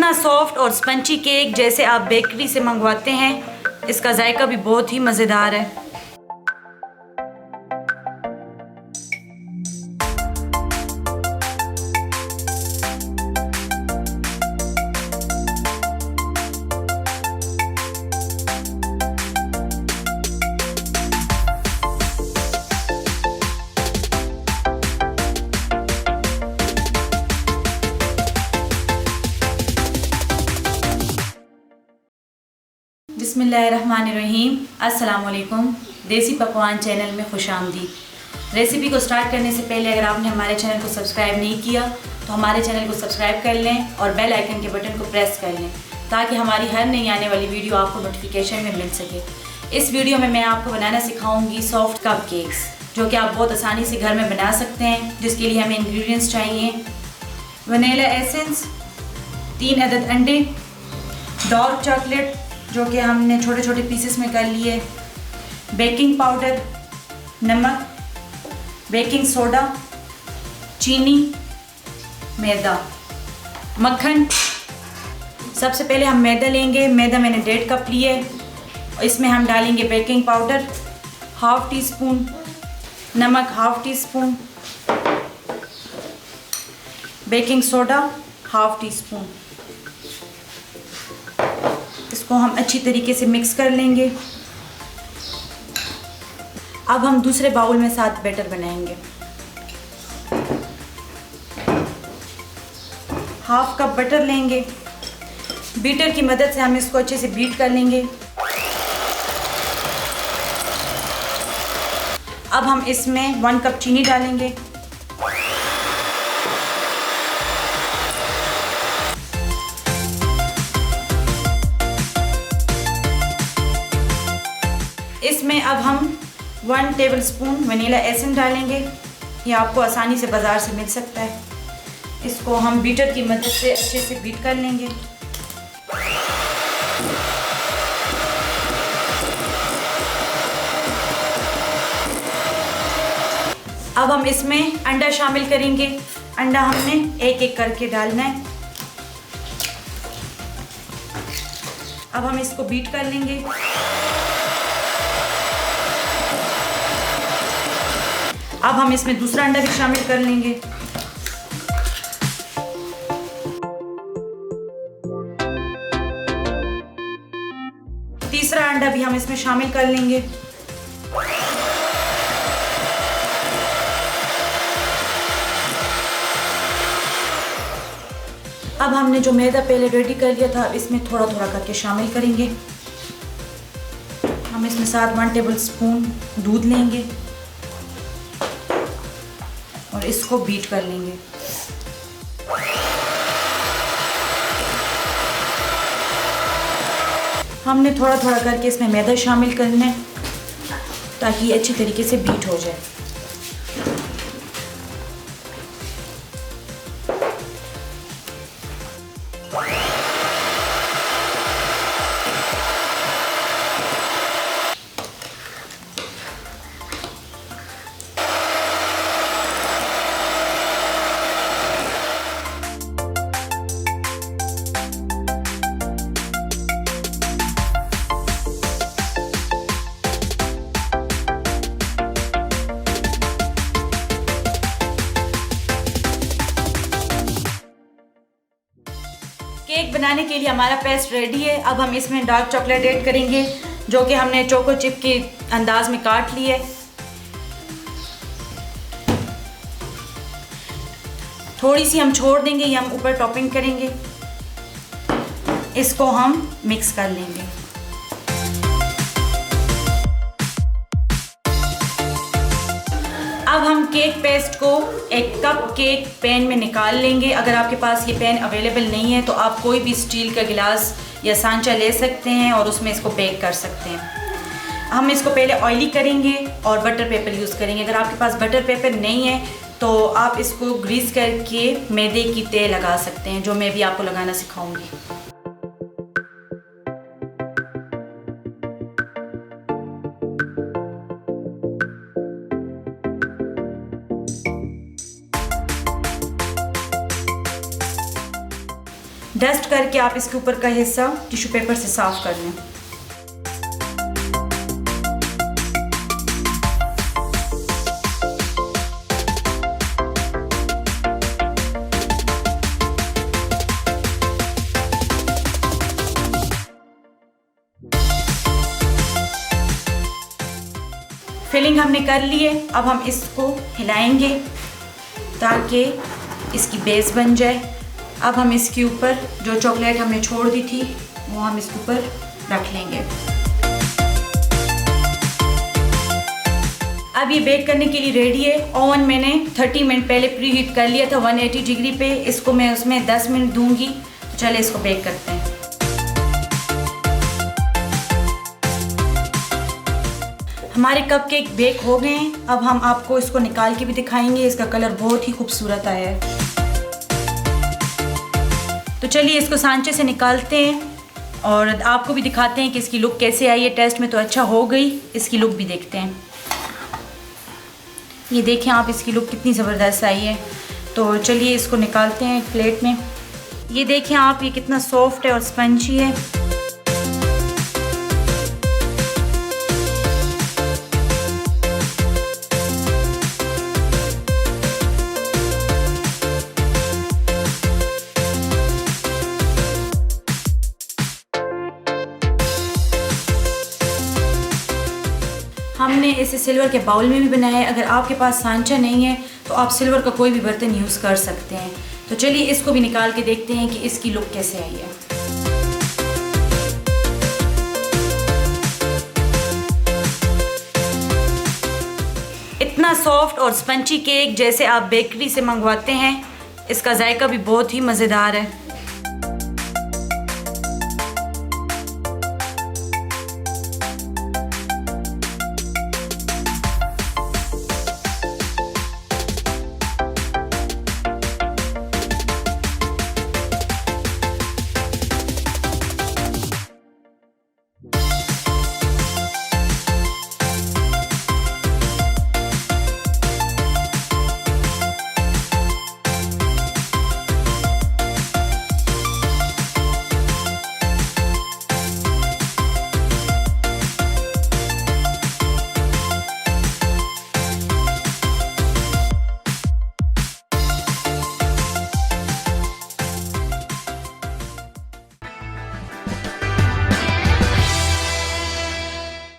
इतना सॉफ्ट और spongy cake जैसे आप बेकरी से मंगवाते हैं। इसका जायका भी बहुत ही मज़ेदार है। बिस्मिल्लाहिर्रहमानिर्रहीम। अस्सलाम वालेकुम। देसी पकवान चैनल में खुशामदीद। रेसिपी को स्टार्ट करने से पहले अगर आपने हमारे चैनल को सब्सक्राइब नहीं किया तो हमारे चैनल को सब्सक्राइब कर लें और बेल आइकन के बटन को प्रेस कर लें ताकि हमारी हर नई आने वाली वीडियो आपको नोटिफिकेशन में मिल सके। इस वीडियो में मैं आपको बनाना सिखाऊंगी सॉफ्ट कप केक्स, जो कि आप बहुत आसानी से घर में बना सकते हैं। जिसके लिए हमें इंग्रेडिएंट्स चाहिए: वनीला एसेंस, 3 अदद अंडे, डार्क चॉकलेट जो कि हमने छोटे छोटे पीसेस में कर लिए, बेकिंग पाउडर, नमक, बेकिंग सोडा, चीनी, मैदा, मक्खन। सबसे पहले हम मैदा लेंगे। मैदा मैंने 1.5 कप लिए। इसमें हम डालेंगे बेकिंग पाउडर 1/2 टीस्पून, नमक 1/2 टीस्पून, बेकिंग सोडा 1/2 टीस्पून। इसको हम अच्छी तरीके से मिक्स कर लेंगे। अब हम दूसरे बाउल में साथ बैटर बनाएंगे। 1/2 कप बटर लेंगे। बीटर की मदद से हम इसको अच्छे से बीट कर लेंगे। अब हम इसमें 1 कप चीनी डालेंगे। इसमें अब हम 1 टेबलस्पून वनीला एसेंस डालेंगे। ये आपको आसानी से बाज़ार से मिल सकता है। इसको हम बीटर की मदद से अच्छे से बीट कर लेंगे। अब हम इसमें अंडा शामिल करेंगे। अंडा हमने एक एक करके डालना है। अब हम इसको बीट कर लेंगे। अब हम इसमें दूसरा अंडा भी शामिल कर लेंगे। तीसरा अंडा भी हम इसमें शामिल कर लेंगे। अब हमने जो मैदा पहले रेडी कर लिया था, इसमें थोड़ा थोड़ा करके शामिल करेंगे। हम इसमें साथ 1 टेबलस्पून दूध लेंगे और इसको बीट कर लेंगे। हमने थोड़ा थोड़ा करके इसमें मैदा शामिल करना है ताकि ये अच्छी तरीके से बीट हो जाए। केक बनाने के लिए हमारा पेस्ट रेडी है। अब हम इसमें डार्क चॉकलेट ऐड करेंगे जो कि हमने चोको चिप के अंदाज में काट ली है। थोड़ी सी हम छोड़ देंगे, ये हम ऊपर टॉपिंग करेंगे। इसको हम मिक्स कर लेंगे। अब हम केक पेस्ट को एक कप केक पैन में निकाल लेंगे। अगर आपके पास ये पैन अवेलेबल नहीं है तो आप कोई भी स्टील का गिलास या सांचा ले सकते हैं और उसमें इसको बेक कर सकते हैं। हम इसको पहले ऑयली करेंगे और बटर पेपर यूज़ करेंगे। अगर आपके पास बटर पेपर नहीं है तो आप इसको ग्रीस करके मैदे की तह लगा सकते हैं, जो मैं भी आपको लगाना सिखाऊंगी। डस्ट करके आप इसके ऊपर का हिस्सा टिश्यू पेपर से साफ़ कर लें। फिलिंग हमने कर ली है। अब हम इसको हिलाएंगे ताकि इसकी बेस बन जाए। अब हम इसके ऊपर जो चॉकलेट हमने छोड़ दी थी वो हम इसके ऊपर रख लेंगे। अब ये बेक करने के लिए रेडी है। ओवन मैंने 30 मिनट पहले प्री हीट कर लिया था 180 डिग्री पे। इसको मैं उसमें 10 मिनट दूंगी। तो चले इसको बेक करते हैं। हमारे कपकेक बेक हो गए हैं। अब हम आपको इसको निकाल के भी दिखाएंगे। इसका कलर बहुत ही खूबसूरत आया है। तो चलिए इसको सांचे से निकालते हैं और आपको भी दिखाते हैं कि इसकी लुक कैसे आई है। टेस्ट में तो अच्छा हो गई, इसकी लुक भी देखते हैं। ये देखें आप, इसकी लुक कितनी ज़बरदस्त आई है। तो चलिए इसको निकालते हैं एक प्लेट में। ये देखें आप, ये कितना सॉफ्ट है और स्पंजी है। हमने इसे सिल्वर के बाउल में भी बनाया है। अगर आपके पास सांचा नहीं है तो आप सिल्वर का कोई भी बर्तन यूज़ कर सकते हैं। तो चलिए इसको भी निकाल के देखते हैं कि इसकी लुक कैसे आई है। इतना सॉफ्ट और स्पंजी केक जैसे आप बेकरी से मंगवाते हैं, इसका जायका भी बहुत ही मज़ेदार है।